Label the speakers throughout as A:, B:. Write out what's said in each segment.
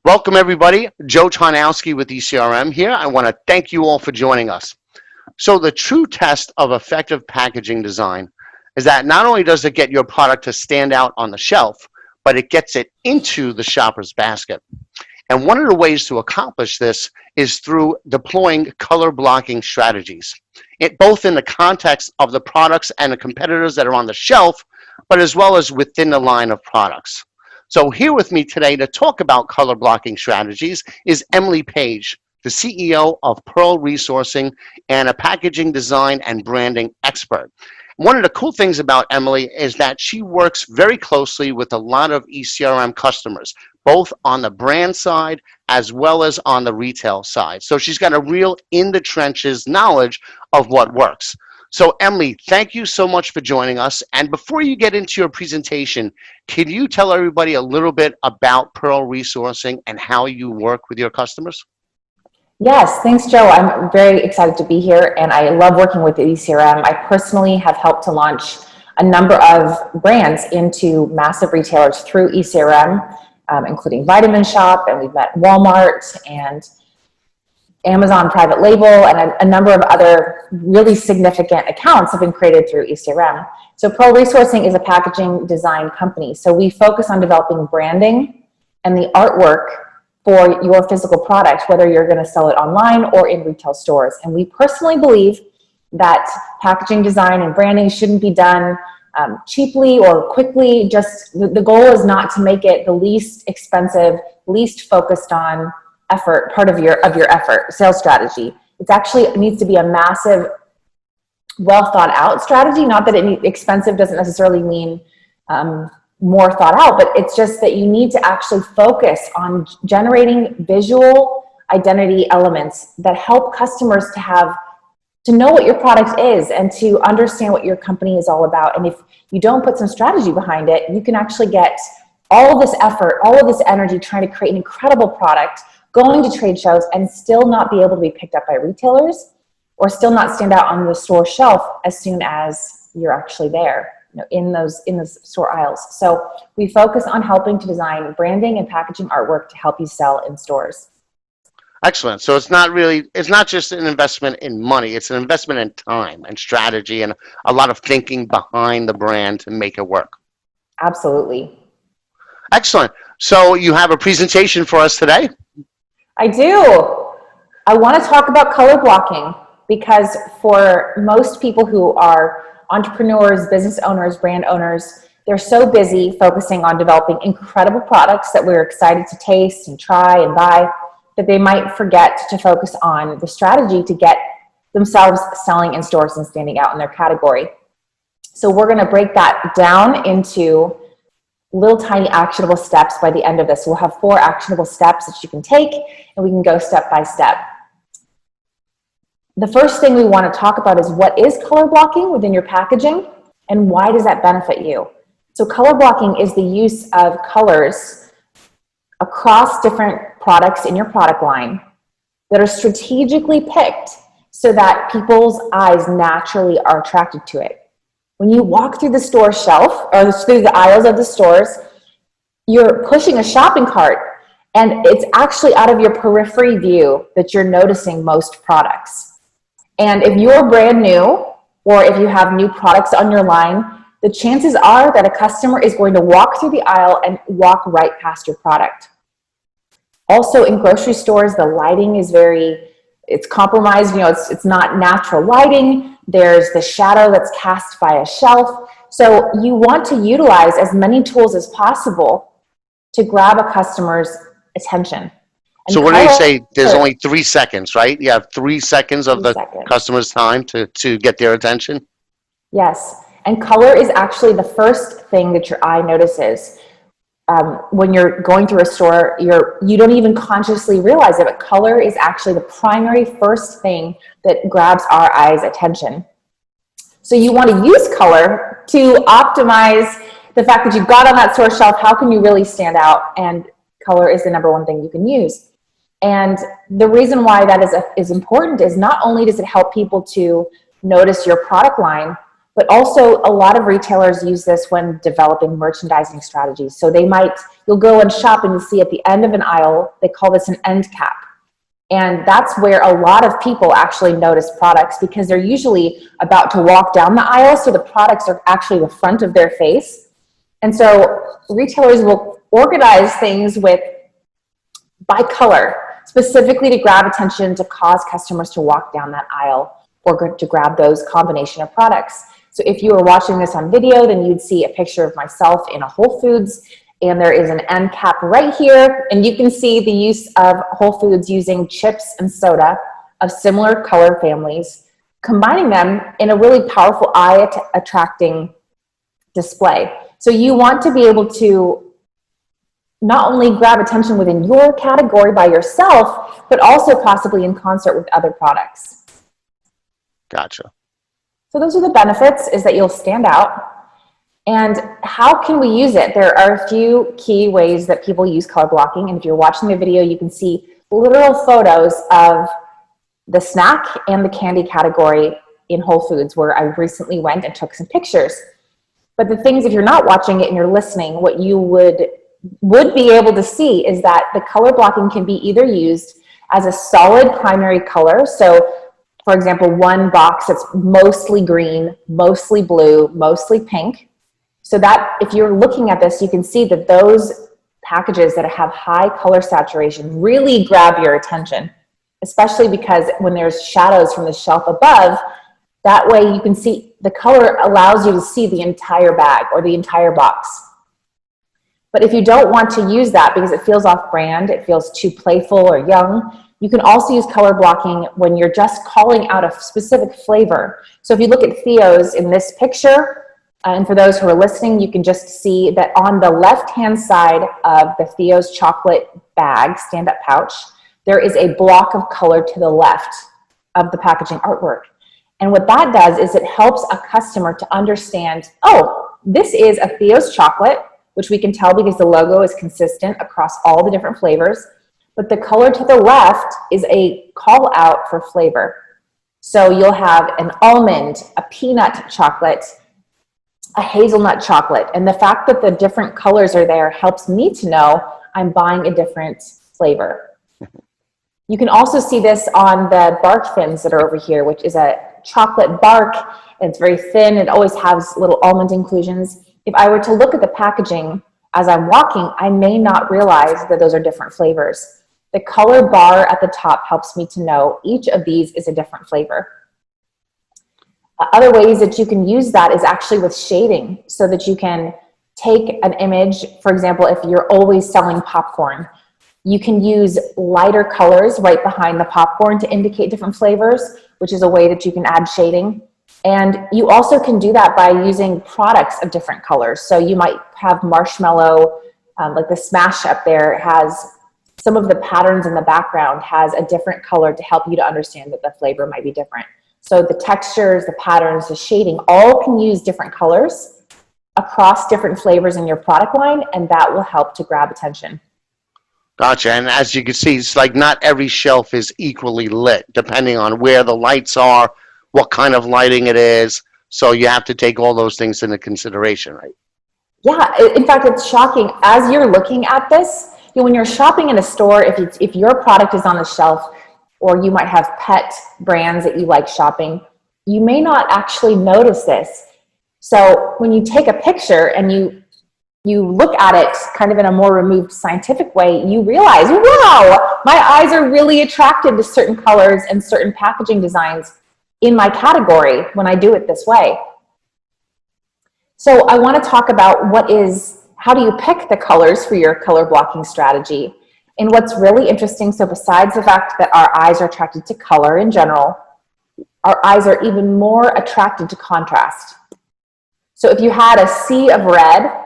A: Welcome, everybody. Joe Tarnowski with ECRM here. I want to thank you all for joining us. So the true test of effective packaging design is that not only does it get your product to stand out on the shelf, but it gets it into the shopper's basket. And one of the ways to accomplish this is through deploying color blocking strategies, both in the context of the products and the competitors that are on the shelf, but as well as within the line of products. So here with me today to talk about color blocking strategies is Emily Page, the CEO of Pearl Resourcing and a packaging design and branding expert. One of the cool things about Emily is that she works very closely with a lot of ECRM customers, both on the brand side as well as on the retail side. So she's got a real in the trenches knowledge of what works. So Emily, thank you so much for joining us. And before you get into your presentation, can you tell everybody a little bit about Pearl Resourcing and how you work with your customers?
B: Yes, thanks, Joe. I'm very excited to be here, and I love working with the ECRM. I personally have helped to launch a number of brands into massive retailers through ECRM, including Vitamin Shop, and we've met Walmart and Amazon private label, and a number of other really significant accounts have been created through ECRM. So Pearl Resourcing is a packaging design company. So we focus on developing branding and the artwork for your physical product, whether you're going to sell it online or in retail stores. And we personally believe that packaging design and branding shouldn't be done cheaply or quickly. Just the goal is not to make it the least expensive, least focused on effort, part of your effort, sales strategy. It needs to be a massive, well thought out strategy. Not that expensive doesn't necessarily mean more thought out, but it's just that you need to actually focus on generating visual identity elements that help customers to know what your product is and to understand what your company is all about. And if you don't put some strategy behind it, you can actually get all of this effort, all of this energy trying to create an incredible product, going to trade shows, and still not be able to be picked up by retailers, or still not stand out on the store shelf as soon as you're actually there, in those store aisles. So we focus on helping to design branding and packaging artwork to help you sell in stores.
A: Excellent. So it's not just an investment in money, it's an investment in time and strategy and a lot of thinking behind the brand to make it work.
B: Absolutely.
A: Excellent. So you have a presentation for us today?
B: I do. I want to talk about color blocking because for most people who are entrepreneurs, business owners, brand owners, they're so busy focusing on developing incredible products that we're excited to taste and try and buy that they might forget to focus on the strategy to get themselves selling in stores and standing out in their category. So we're going to break that down into little tiny actionable steps by the end of this. We'll have 4 actionable steps that you can take, and we can go step by step. The first thing we want to talk about is what is color blocking within your packaging and why does that benefit you? So color blocking is the use of colors across different products in your product line that are strategically picked so that people's eyes naturally are attracted to it. When you walk through the store shelf or through the aisles of the stores, you're pushing a shopping cart, and it's actually out of your periphery view that you're noticing most products. And if you're brand new, or if you have new products on your line, the chances are that a customer is going to walk through the aisle and walk right past your product. Also in grocery stores, the lighting is it's compromised. It's not natural lighting. There's the shadow that's cast by a shelf. So you want to utilize as many tools as possible to grab a customer's attention. And
A: so what do you say? There's only 3 seconds, right? You have 3 seconds of the customer's time to get their attention?
B: Yes. And color is actually the first thing that your eye notices. When you're going through a store, you don't even consciously realize it, but color is actually the primary first thing that grabs our eyes' attention. So you want to use color to optimize the fact that you've got on that store shelf, how can you really stand out? And color is the #1 thing you can use. And the reason why that is important is not only does it help people to notice your product line, But also a lot of retailers use this when developing merchandising strategies. So you'll go and shop and you see at the end of an aisle, they call this an end cap. And that's where a lot of people actually notice products, because they're usually about to walk down the aisle. So the products are actually the front of their face. And so retailers will organize things by color, specifically to grab attention, to cause customers to walk down that aisle or to grab those combination of products. So if you were watching this on video, then you'd see a picture of myself in a Whole Foods, and there is an end cap right here, and you can see the use of Whole Foods using chips and soda of similar color families, combining them in a really powerful eye-attracting display. So you want to be able to not only grab attention within your category by yourself, but also possibly in concert with other products.
A: Gotcha.
B: So those are the benefits, is that you'll stand out. And how can we use it? There are a few key ways that people use color blocking. And if you're watching the video, you can see literal photos of the snack and the candy category in Whole Foods, where I recently went and took some pictures. But the things, if you're not watching it and you're listening, what you would be able to see is that the color blocking can be either used as a solid primary color. So for example, one box that's mostly green, mostly blue, mostly pink. So that if you're looking at this, you can see that those packages that have high color saturation really grab your attention, especially because when there's shadows from the shelf above, that way you can see the color allows you to see the entire bag or the entire box. But if you don't want to use that because it feels off brand, it feels too playful or young, you can also use color blocking when you're just calling out a specific flavor. So if you look at Theo's in this picture, and for those who are listening, you can just see that on the left-hand side of the Theo's chocolate bag, stand-up pouch, there is a block of color to the left of the packaging artwork. And what that does is it helps a customer to understand, oh, this is a Theo's chocolate, which we can tell because the logo is consistent across all the different flavors. But the color to the left is a call out for flavor. So you'll have an almond, a peanut chocolate, a hazelnut chocolate. And the fact that the different colors are there helps me to know I'm buying a different flavor. You can also see this on the bark fins that are over here, which is a chocolate bark. And it's very thin. It always has little almond inclusions. If I were to look at the packaging as I'm walking, I may not realize that those are different flavors. The color bar at the top helps me to know each of these is a different flavor. Other ways that you can use that is actually with shading, so that you can take an image. For example, if you're always selling popcorn, you can use lighter colors right behind the popcorn to indicate different flavors, which is a way that you can add shading. And you also can do that by using products of different colors. So you might have marshmallow, like the Smash up there has some of the patterns in the background has a different color to help you to understand that the flavor might be different. So the textures, the patterns, the shading, all can use different colors across different flavors in your product line, and that will help to grab attention.
A: Gotcha. And as you can see, it's like not every shelf is equally lit, depending on where the lights are, what kind of lighting it is. So you have to take all those things into consideration, right?
B: Yeah, in fact, it's shocking. As you're looking at this, when you're shopping in a store, if your product is on the shelf, or you might have pet brands that you like shopping, you may not actually notice this. So when you take a picture and you look at it kind of in a more removed scientific way, you realize, wow, my eyes are really attracted to certain colors and certain packaging designs in my category when I do it this way. So I want to talk about how do you pick the colors for your color blocking strategy? And what's really interesting, so besides the fact that our eyes are attracted to color in general, our eyes are even more attracted to contrast. So if you had a sea of red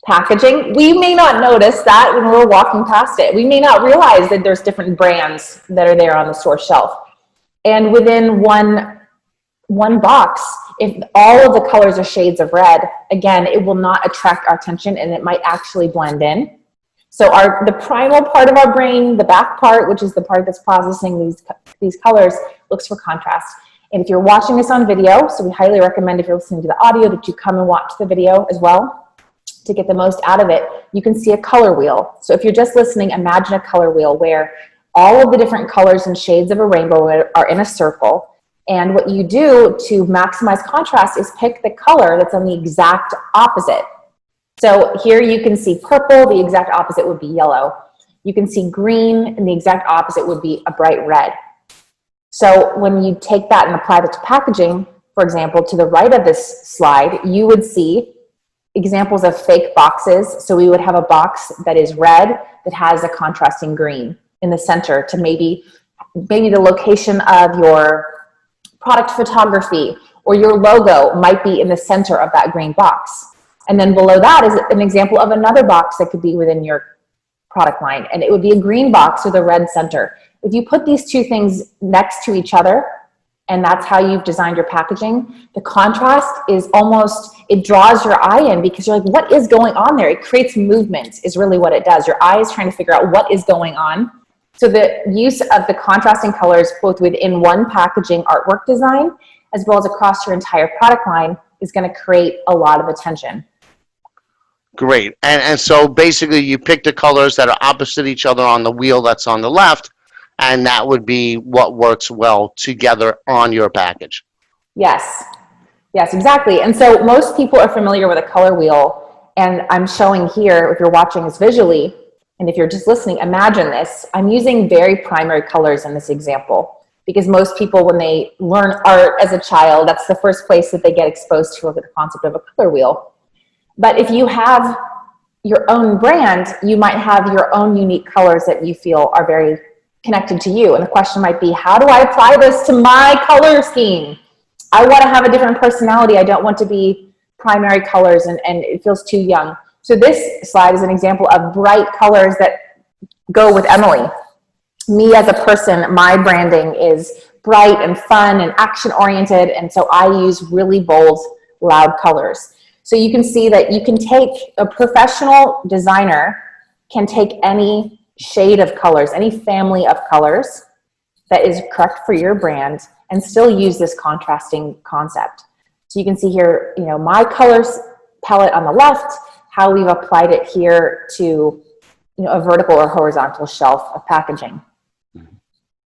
B: packaging, we may not notice that when we're walking past it. We may not realize that there's different brands that are there on the store shelf. And within one box, if all of the colors are shades of red, again, it will not attract our attention and it might actually blend in. So the primal part of our brain, the back part, which is the part that's processing these colors, looks for contrast. And if you're watching this on video, so we highly recommend if you're listening to the audio that you come and watch the video as well to get the most out of it. You can see a color wheel. So if you're just listening, imagine a color wheel where all of the different colors and shades of a rainbow are in a circle. And what you do to maximize contrast is pick the color that's on the exact opposite. So here you can see purple, the exact opposite would be yellow. You can see green, and the exact opposite would be a bright red. So when you take that and apply that to packaging, for example, to the right of this slide, you would see examples of fake boxes. So we would have a box that is red that has a contrasting green in the center to maybe the location of your product photography, or your logo might be in the center of that green box. And then below that is an example of another box that could be within your product line, and it would be a green box with a red center. If you put these two things next to each other, and that's how you've designed your packaging, the contrast is almost, it draws your eye in because you're like, what is going on there? It creates movement is really what it does. Your eye is trying to figure out what is going on. So the use of the contrasting colors both within one packaging artwork design as well as across your entire product line is going to create a lot of attention.
A: Great. And so basically you pick the colors that are opposite each other on the wheel that's on the left, and that would be what works well together on your package.
B: Yes. Yes, exactly. And so most people are familiar with a color wheel, and I'm showing here, if you're watching this visually, and if you're just listening, imagine this. I'm using very primary colors in this example because most people, when they learn art as a child, that's the first place that they get exposed to the concept of a color wheel. But if you have your own brand, you might have your own unique colors that you feel are very connected to you. And the question might be, how do I apply this to my color scheme? I want to have a different personality. I don't want to be primary colors and it feels too young. So this slide is an example of bright colors that go with Emily. Me as a person, my branding is bright and fun and action-oriented, and so I use really bold, loud colors. So you can see that you can take, a professional designer can take any shade of colors, any family of colors that is correct for your brand and still use this contrasting concept. So you can see here, you know, my colors palette on the left, how we've applied it here to, you know, a vertical or horizontal shelf of packaging.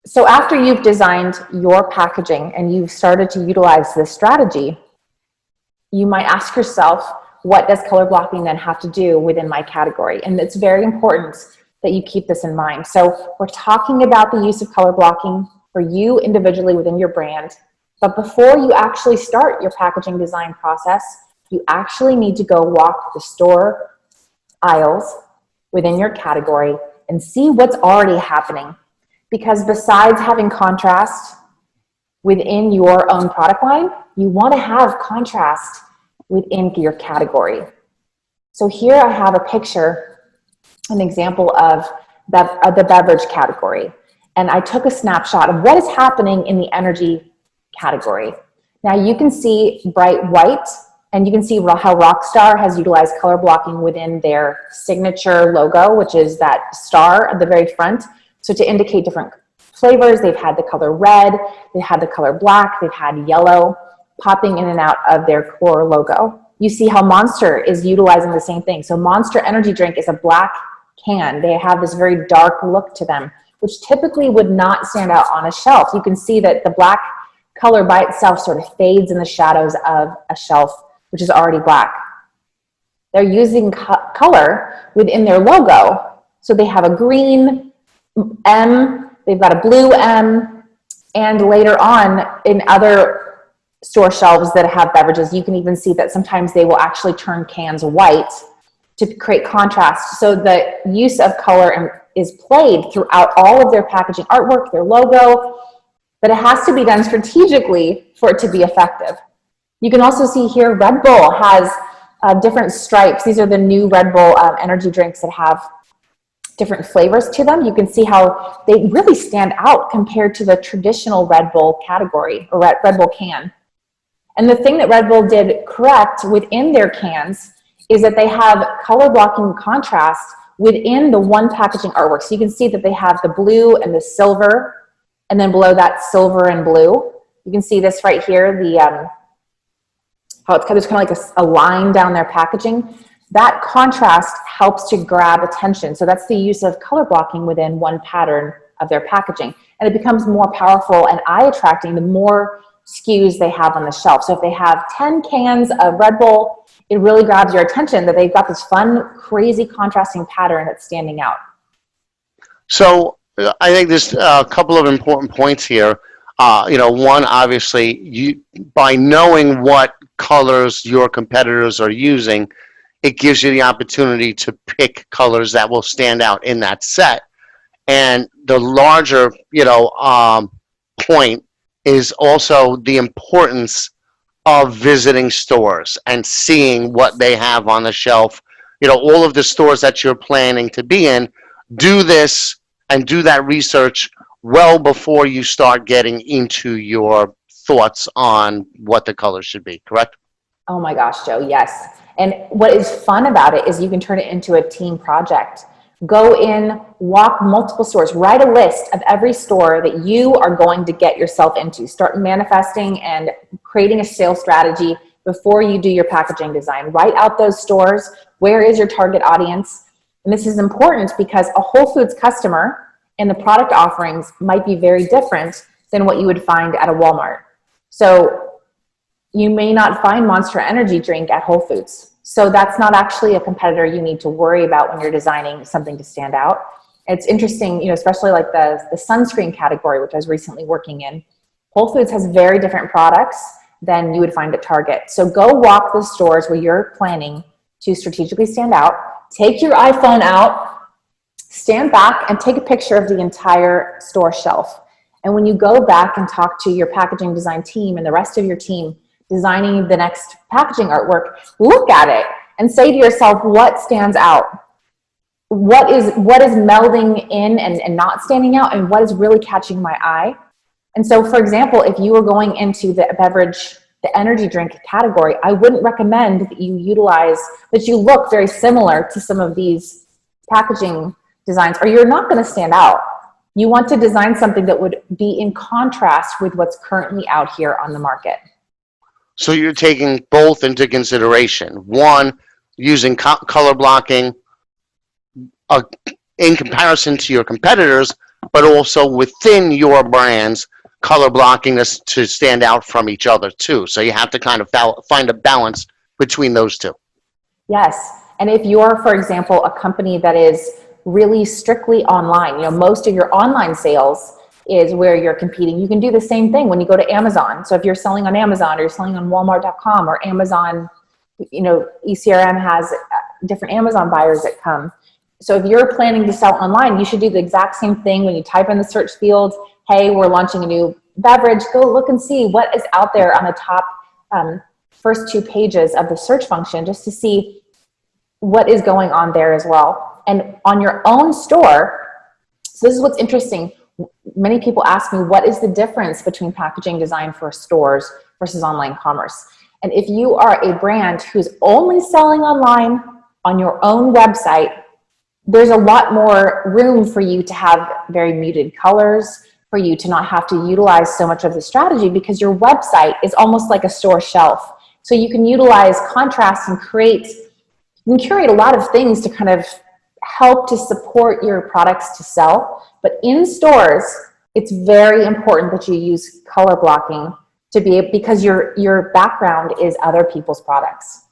B: So after you've designed your packaging and you've started to utilize this strategy, you might ask yourself, what does color blocking then have to do within my category? And it's very important that you keep this in mind. So we're talking about the use of color blocking for you individually within your brand. But before you actually start your packaging design process, you actually need to go walk the store aisles within your category and see what's already happening. Because besides having contrast within your own product line, you want to have contrast within your category. So here I have a picture, an example of the beverage category. And I took a snapshot of what is happening in the energy category. Now you can see bright white, and you can see how Rockstar has utilized color blocking within their signature logo, which is that star at the very front. So to indicate different flavors, they've had the color red, they've had the color black, they've had yellow popping in and out of their core logo. You see how Monster is utilizing the same thing. So Monster Energy Drink is a black can. They have this very dark look to them, which typically would not stand out on a shelf. You can see that the black color by itself sort of fades in the shadows of a shelf, which is already black. They're using color within their logo. So they have a green M, they've got a blue M, and later on in other store shelves that have beverages, you can even see that sometimes they will actually turn cans white to create contrast. So the use of color is played throughout all of their packaging artwork, their logo, but it has to be done strategically for it to be effective. You can also see here Red Bull has different stripes. These are the new Red Bull energy drinks that have different flavors to them. You can see how they really stand out compared to the traditional Red Bull category or Red Bull can. And the thing that Red Bull did correct within their cans is that they have color blocking contrast within the one packaging artwork. So you can see that they have the blue and the silver, and then below that silver and blue. You can see this right here, the how it's there's kind of like a line down their packaging. That contrast helps to grab attention. So that's the use of color blocking within one pattern of their packaging. And it becomes more powerful and eye attracting the more SKUs they have on the shelf. So if they have 10 cans of Red Bull, it really grabs your attention that they've got this fun, crazy contrasting pattern that's standing out.
A: So I think there's a couple of important points here. One, obviously, by knowing what colors your competitors are using, it gives you the opportunity to pick colors that will stand out in that set. And the larger, point is also the importance of visiting stores and seeing what they have on the shelf. All of the stores that you're planning to be in, do this and do that research well before you start getting into your thoughts on what the colors should be, correct?
B: Oh my gosh, Joe, yes. And what is fun about it is you can turn it into a team project. Go in, walk multiple stores, write a list of every store that you are going to get yourself into. Start manifesting and creating a sales strategy before you do your packaging design. Write out those stores. Where is your target audience? And this is important because a Whole Foods customer and the product offerings might be very different than what you would find at a Walmart. So you may not find Monster Energy drink at Whole Foods. So that's not actually a competitor you need to worry about when you're designing something to stand out. It's interesting, especially like the sunscreen category, which I was recently working in. Whole Foods has very different products than you would find at Target. So go walk the stores where you're planning to strategically stand out. Take your iPhone out, stand back and take a picture of the entire store shelf. And when you go back and talk to your packaging design team and the rest of your team designing the next packaging artwork, look at it and say to yourself, what stands out? What is melding in and not standing out, and what is really catching my eye? And so, for example, if you were going into the beverage, the energy drink category, I wouldn't recommend that you look very similar to some of these packaging designs, or you're not going to stand out. You want to design something that would be in contrast with what's currently out here on the market.
A: So you're taking both into consideration. One, using color blocking in comparison to your competitors, but also within your brands, color blocking to stand out from each other too. So you have to kind of find a balance between those two.
B: Yes. And if you're, for example, a company that is really strictly online, most of your online sales is where you're competing. You can do the same thing when you go to Amazon. So if you're selling on Amazon or you're selling on Walmart.com or Amazon, ECRM has different Amazon buyers that come. So if you're planning to sell online, you should do the exact same thing when you type in the search field, hey, we're launching a new beverage, go look and see what is out there on the top first 2 pages of the search function, just to see what is going on there as well. And on your own store, so this is what's interesting. Many people ask me, what is the difference between packaging design for stores versus online commerce? And if you are a brand who's only selling online on your own website, there's a lot more room for you to have very muted colors, for you to not have to utilize so much of the strategy, because your website is almost like a store shelf. So you can utilize contrast and curate a lot of things to kind of help to support your products to sell. But in stores, it's very important that you use color blocking because your background is other people's products.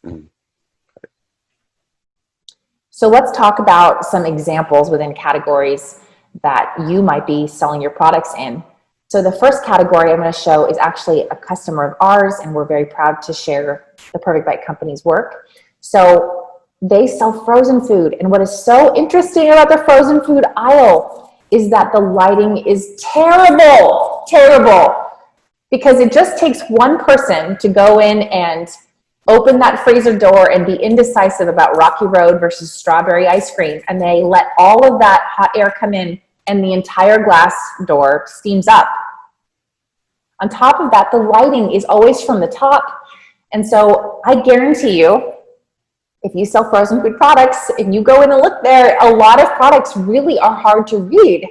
B: So let's talk about some examples within categories that you might be selling your products in. So the first category I'm going to show is actually a customer of ours, and we're very proud to share the Perfect Bite Company's work. So they sell frozen food, and what is so interesting about the frozen food aisle is that the lighting is terrible, because it just takes one person to go in and open that freezer door and be indecisive about Rocky Road versus strawberry ice cream, and they let all of that hot air come in and the entire glass door steams up. On top of that, the lighting is always from the top, and so I guarantee you, if you sell frozen food products and you go in and look there, a lot of products really are hard to read.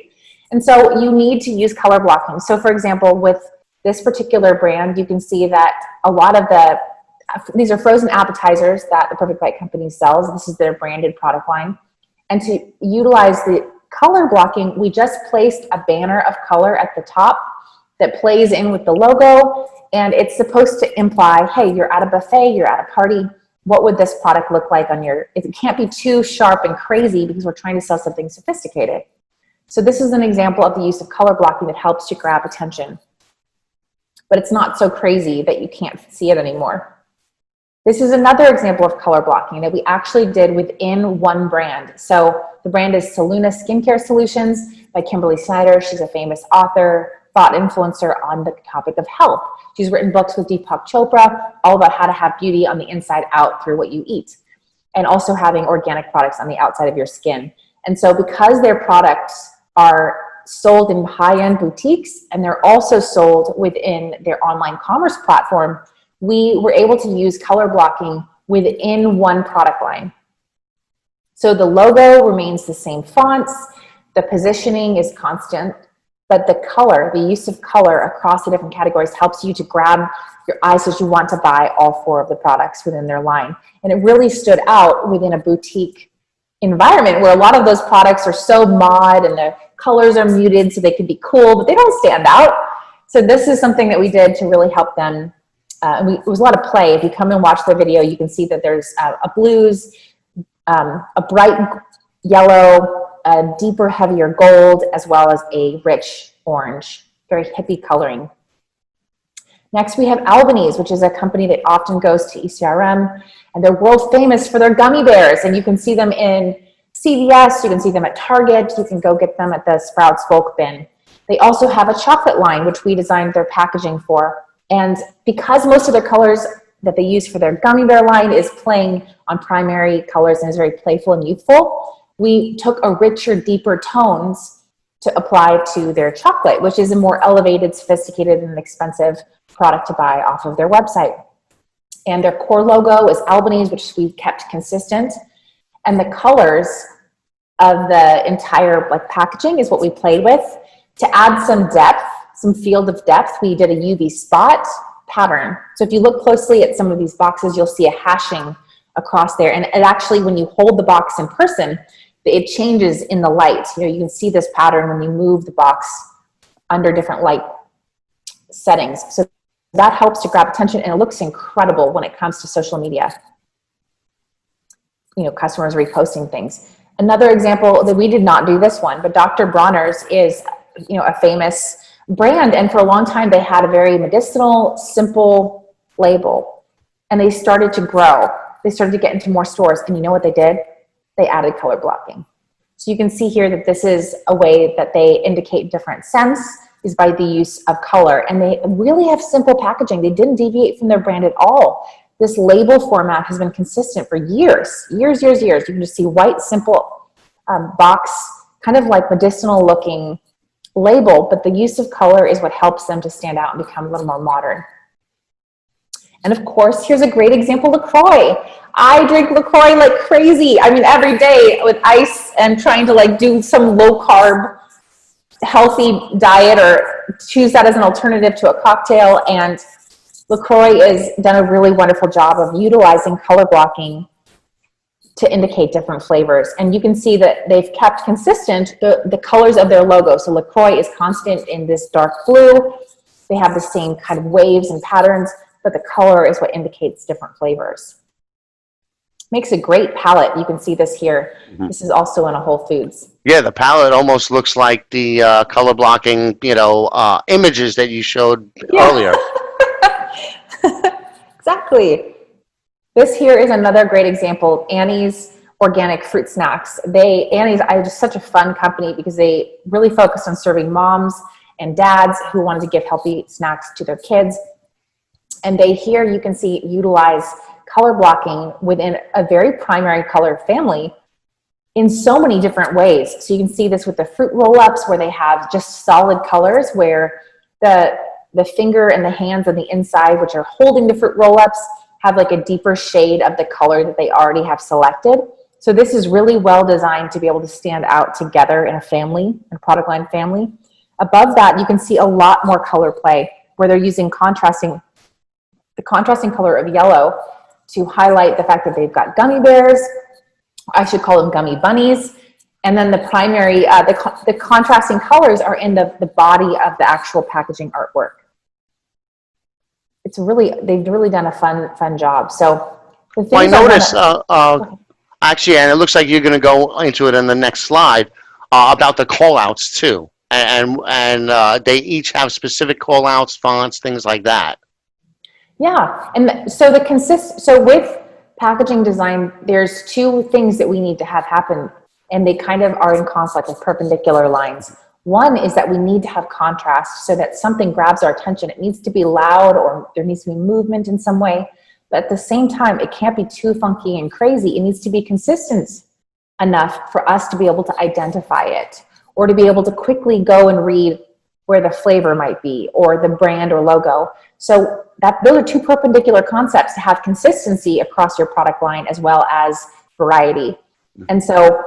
B: And so you need to use color blocking. So for example, with This particular brand, you can see that a lot of these are frozen appetizers that the Perfect Bite company sells. This is their branded product line. And to utilize the color blocking, we just placed a banner of color at the top that plays in with the logo. And it's supposed to imply, hey, you're at a buffet, you're at a party. What would this product look like on your, it can't be too sharp and crazy because we're trying to sell something sophisticated. So this is an example of the use of color blocking that helps to grab attention. But it's not so crazy that you can't see it anymore. This is another example of color blocking that we actually did within one brand. So the brand is Selena Skincare Solutions by Kimberly Snyder. She's a famous author, thought influencer on the topic of health. She's written books with Deepak Chopra, all about how to have beauty on the inside out through what you eat, and also having organic products on the outside of your skin. And so because their products are sold in high-end boutiques and they're also sold within their online commerce platform, we were able to use color blocking within one product line. So the logo remains the same fonts, the positioning is constant, but the color, the use of color across the different categories helps you to grab your eyes as you want to buy all 4 of the products within their line. And it really stood out within a boutique environment where a lot of those products are so mod and the colors are muted so they can be cool, but they don't stand out. So this is something that we did to really help them. It was a lot of play. If you come and watch the video, you can see that there's a blues, a bright yellow, a deeper, heavier gold, as well as a rich orange, very hippie coloring. Next, we have Albanese, which is a company that often goes to ECRM, and they're world famous for their gummy bears. And you can see them in CVS, you can see them at Target, you can go get them at the Sprouts bulk bin. They also have a chocolate line, which we designed their packaging for. And because most of their colors that they use for their gummy bear line is playing on primary colors and is very playful and youthful, we took a richer, deeper tones to apply to their chocolate, which is a more elevated, sophisticated, and expensive product to buy off of their website. And their core logo is Albanese, which we've kept consistent. And the colors of the entire packaging is what we played with. To add some depth, some field of depth, we did a UV spot pattern. So if you look closely at some of these boxes, you'll see a hashing across there. And it actually, when you hold the box in person, it changes in the light. You can see this pattern when you move the box under different light settings. So that helps to grab attention, and it looks incredible when it comes to social media. Customers reposting things. Another example that we did not do this one, but Dr. Bronners is, a famous brand, and for a long time they had a very medicinal, simple label, and they started to grow. They started to get into more stores, and you know what they did? They added color blocking. So you can see here that this is a way that they indicate different scents is by the use of color, and they really have simple packaging. They didn't deviate from their brand at all. This label format has been consistent for years. You can just see white, simple box, kind of like medicinal looking label, but the use of color is what helps them to stand out and become a little more modern. And of course, here's a great example, LaCroix. I drink LaCroix like crazy. I mean, every day with ice and trying to do some low carb, healthy diet or choose that as an alternative to a cocktail. And LaCroix has done a really wonderful job of utilizing color blocking to indicate different flavors. And you can see that they've kept consistent the colors of their logo. So LaCroix is constant in this dark blue. They have the same kind of waves and patterns, but the color is what indicates different flavors. Makes a great palette. You can see this here. Mm-hmm. This is also in a Whole Foods.
A: Yeah, the palette almost looks like the color blocking, images that you showed earlier.
B: Exactly. This here is another great example, Annie's Organic Fruit Snacks. Annie's are just such a fun company because they really focus on serving moms and dads who wanted to give healthy snacks to their kids. And here you can see utilize color blocking within a very primary color family in so many different ways. So you can see this with the fruit roll-ups where they have just solid colors where the finger and the hands on the inside, which are holding the fruit roll-ups, have a deeper shade of the color that they already have selected. So this is really well designed to be able to stand out together in a family, in a product line family. Above that, you can see a lot more color play. where they're using the contrasting color of yellow to highlight the fact that they've got gummy bears. I should call them gummy bunnies. And then the primary, the contrasting colors are in the body of the actual packaging artwork. It's really, they've really done a fun job. So the things
A: Well, I noticed, actually, and it looks like you're going to go into it in the next slide, about the call-outs too. And they each have specific call-outs, fonts, things like that.
B: Yeah, and so so with packaging design, there's two things that we need to have happen, and they kind of are in conflict with perpendicular lines. One is that we need to have contrast so that something grabs our attention. It needs to be loud, or there needs to be movement in some way, but at the same time, it can't be too funky and crazy. It needs to be consistent enough for us to be able to identify it, or to be able to quickly go and read where the flavor might be, or the brand or logo. So those are two perpendicular concepts, to have consistency across your product line as well as variety. And so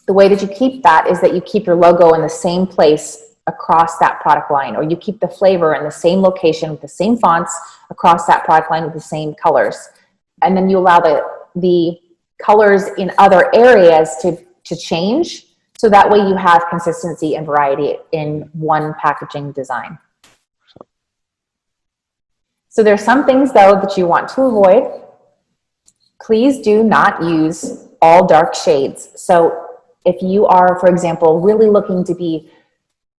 B: the way that you keep that is that you keep your logo in the same place across that product line, or you keep the flavor in the same location with the same fonts across that product line with the same colors. And then you allow the colors in other areas to change, so that way you have consistency and variety in one packaging design. So there's some things though that you want to avoid. Please do not use all dark shades. So if you are, for example, really looking to be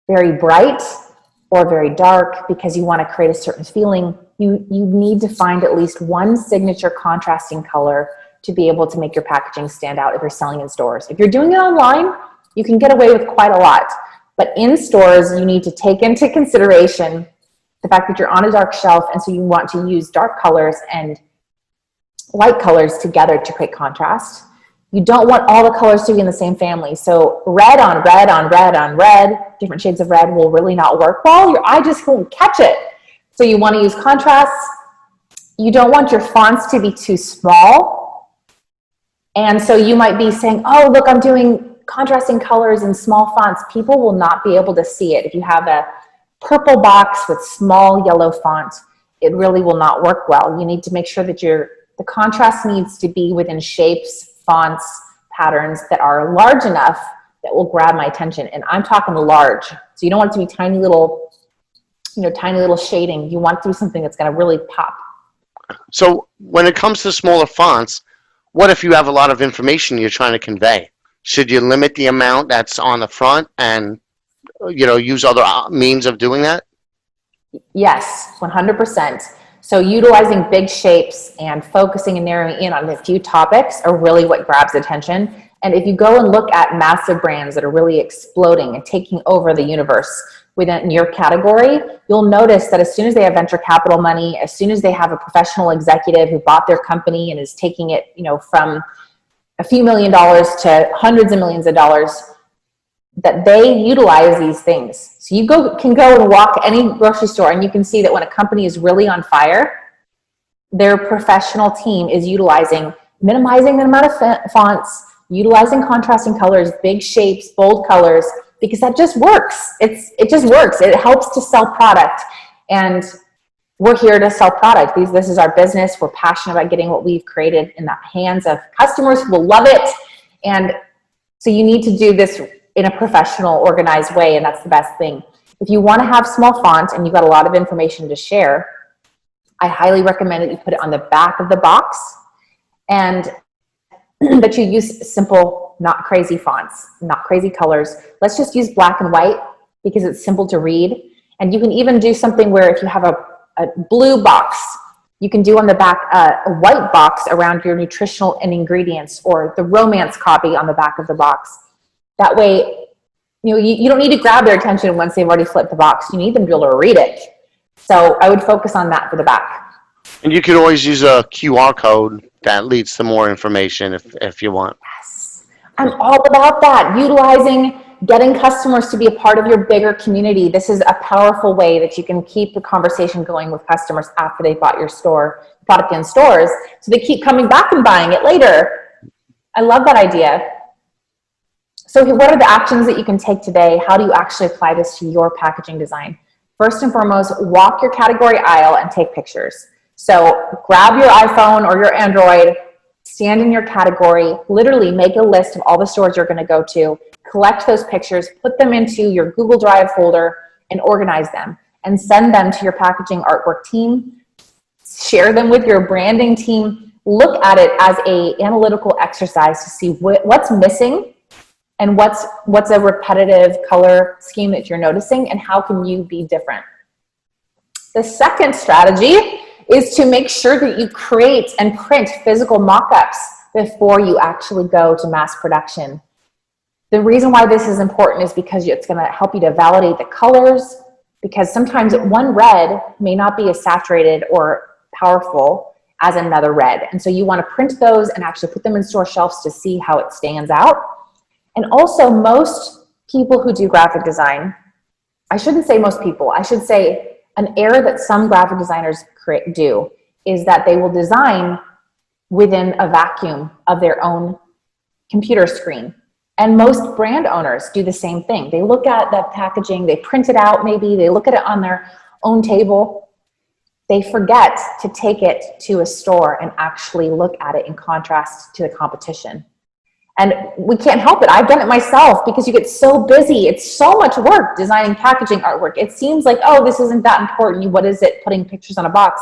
B: very bright or very dark because you want to create a certain feeling, you need to find at least one signature contrasting color to be able to make your packaging stand out if you're selling in stores. If you're doing it online, you can get away with quite a lot. But in stores, you need to take into consideration the fact that you're on a dark shelf, and so you want to use dark colors and light colors together to create contrast. You don't want all the colors to be in the same family. So red on red on red on red, different shades of red will really not work well. Your eye just won't catch it. So you want to use contrasts. You don't want your fonts to be too small. And so you might be saying, oh, look, I'm doing contrasting colors in small fonts. People will not be able to see it. If you have a purple box with small yellow font, it really will not work well. You need to make sure that the contrast needs to be within shapes, fonts, patterns that are large enough that will grab my attention. And I'm talking large. So you don't want it to be tiny little shading. You want it to be something that's going to really pop.
A: So when it comes to smaller fonts, what if you have a lot of information you're trying to convey? Should you limit the amount that's on the front and, use other means of doing that?
B: Yes, 100%. So utilizing big shapes and focusing and narrowing in on a few topics are really what grabs attention. And if you go and look at massive brands that are really exploding and taking over the universe within your category, you'll notice that as soon as they have venture capital money, as soon as they have a professional executive who bought their company and is taking it, from a few $1 million to hundreds of millions of dollars, that they utilize these things. So you can go and walk any grocery store and you can see that when a company is really on fire, their professional team is minimizing the amount of fonts, utilizing contrasting colors, big shapes, bold colors, because that just works. It just works. It helps to sell product. And we're here to sell product. This is our business. We're passionate about getting what we've created in the hands of customers who will love it. And so you need to do this in a professional, organized way, and that's the best thing. If you want to have small font and you've got a lot of information to share, I highly recommend that you put it on the back of the box and that you use simple, not crazy fonts, not crazy colors. Let's just use black and white because it's simple to read. And you can even do something where if you have a blue box, you can do on the back a white box around your nutritional and ingredients, or the romance copy on the back of the box. That way, you don't need to grab their attention once they've already flipped the box. You need them to be able to read it. So I would focus on that for the back.
A: And you could always use a QR code that leads to more information if you want.
B: Yes, I'm all about that. Getting customers to be a part of your bigger community. This is a powerful way that you can keep the conversation going with customers after they bought your product in stores, so they keep coming back and buying it later. I love that idea. So what are the actions that you can take today? How do you actually apply this to your packaging design? First and foremost, walk your category aisle and take pictures. So grab your iPhone or your Android, stand in your category, literally make a list of all the stores you're going to go to, collect those pictures, put them into your Google Drive folder, and organize them, and send them to your packaging artwork team. Share them with your branding team. Look at it as an analytical exercise to see what's missing and what's a repetitive color scheme that you're noticing, and how can you be different. The second strategy is to make sure that you create and print physical mock-ups before you actually go to mass production. The reason why this is important is because it's going to help you to validate the colors, because sometimes one red may not be as saturated or powerful as another red. And so you want to print those and actually put them in store shelves to see how it stands out. And also, most people who do graphic design, I shouldn't say most people, I should say an error that some graphic designers do is that they will design within a vacuum of their own computer screen. And most brand owners do the same thing. They look at the packaging, they print it out maybe, they look at it on their own table. They forget to take it to a store and actually look at it in contrast to the competition. And we can't help it. I've done it myself because you get so busy. It's so much work designing packaging artwork. It seems like, oh, this isn't that important. What is it, putting pictures on a box?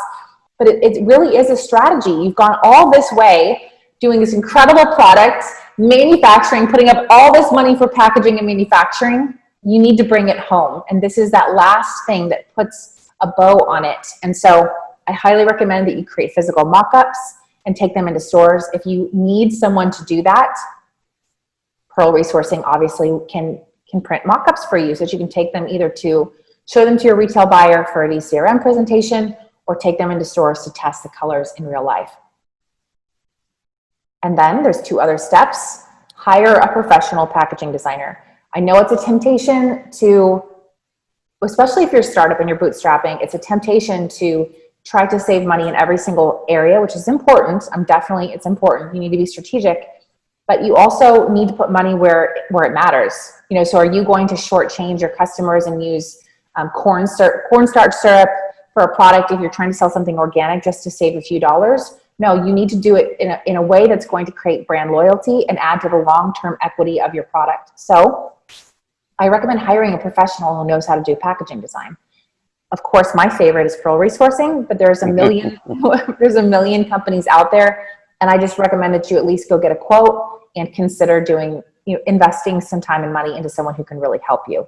B: But it really is a strategy. You've gone all this way doing this incredible product, manufacturing, putting up all this money for packaging and manufacturing. You need to bring it home. And this is that last thing that puts a bow on it. And so I highly recommend that you create physical mock-ups and take them into stores. If you need someone to do that, Pearl Resourcing obviously can print mock-ups for you so that you can take them either to show them to your retail buyer for an ECRM presentation, or take them into stores to test the colors in real life. And then there's two other steps. Hire a professional packaging designer. I know it's a temptation to, especially if you're a startup and you're bootstrapping, it's a temptation to try to save money in every single area, which is important. It's important. You need to be strategic, but you also need to put money where it matters. You know, so are you going to shortchange your customers and use cornstarch syrup for a product if you're trying to sell something organic just to save a few dollars? No, you need to do it in a way that's going to create brand loyalty and add to the long-term equity of your product. So I recommend hiring a professional who knows how to do packaging design. Of course, my favorite is Pearl Resourcing, but there's a million companies out there, and I just recommend that you at least go get a quote and consider investing some time and money into someone who can really help you.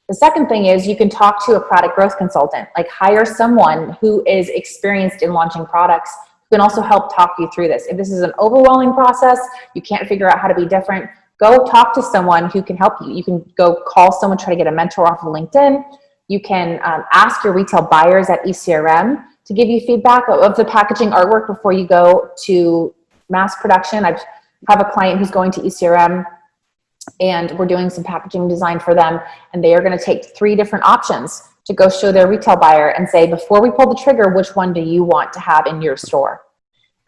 B: The second thing is you can talk to a product growth consultant, like hire someone who is experienced in launching products who can also help talk you through this. If this is an overwhelming process, you can't figure out how to be different, go talk to someone who can help you. You can go call someone, try to get a mentor off of LinkedIn. You can ask your retail buyers at ECRM to give you feedback of the packaging artwork before you go to mass production. I have a client who's going to ECRM, and we're doing some packaging design for them, and they are going to take 3 different options to go show their retail buyer and say, before we pull the trigger, which one do you want to have in your store?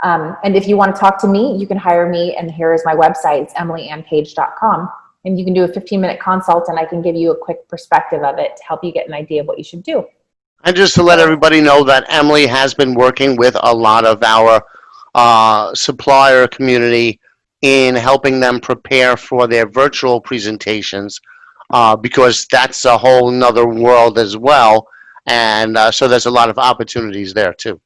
B: And if you want to talk to me, you can hire me, and here is my website. It's emilyannpage.com, and you can do a 15-minute consult, and I can give you a quick perspective of it to help you get an idea of what you should do.
A: And just to let everybody know that Emily has been working with a lot of our supplier community in helping them prepare for their virtual presentations, because that's a whole nother world as well. And so there's a lot of opportunities there too.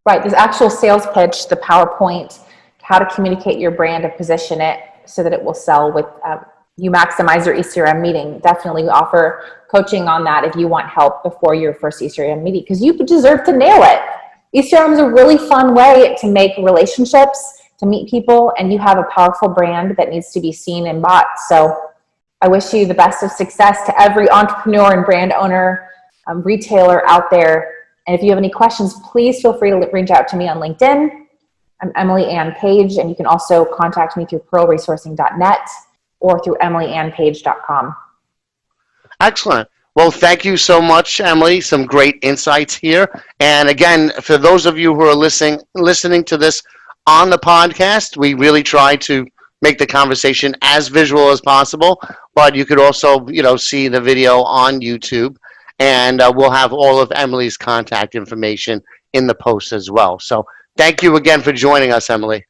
B: Right, this actual sales pitch, the PowerPoint, how to communicate your brand and position it so that it will sell with, you maximize your ECRM meeting. Definitely offer coaching on that if you want help before your first ECRM meeting, because you deserve to nail it. ECRM is a really fun way to make relationships, to meet people, and you have a powerful brand that needs to be seen and bought. So I wish you the best of success to every entrepreneur and brand owner, retailer out there. And if you have any questions, please feel free to reach out to me on LinkedIn. I'm Emily Ann Page, and you can also contact me through pearlresourcing.net or through emilyannpage.com.
A: Excellent. Well, thank you so much, Emily. Some great insights here. And again, for those of you who are listening to this on the podcast, we really try to make the conversation as visual as possible, but you could also, see the video on YouTube. and we'll have all of Emily's contact information in the post as well. So thank you again for joining us, Emily.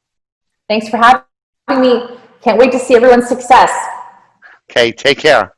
B: Thanks for having me. Can't wait to see everyone's success.
A: Okay, take care.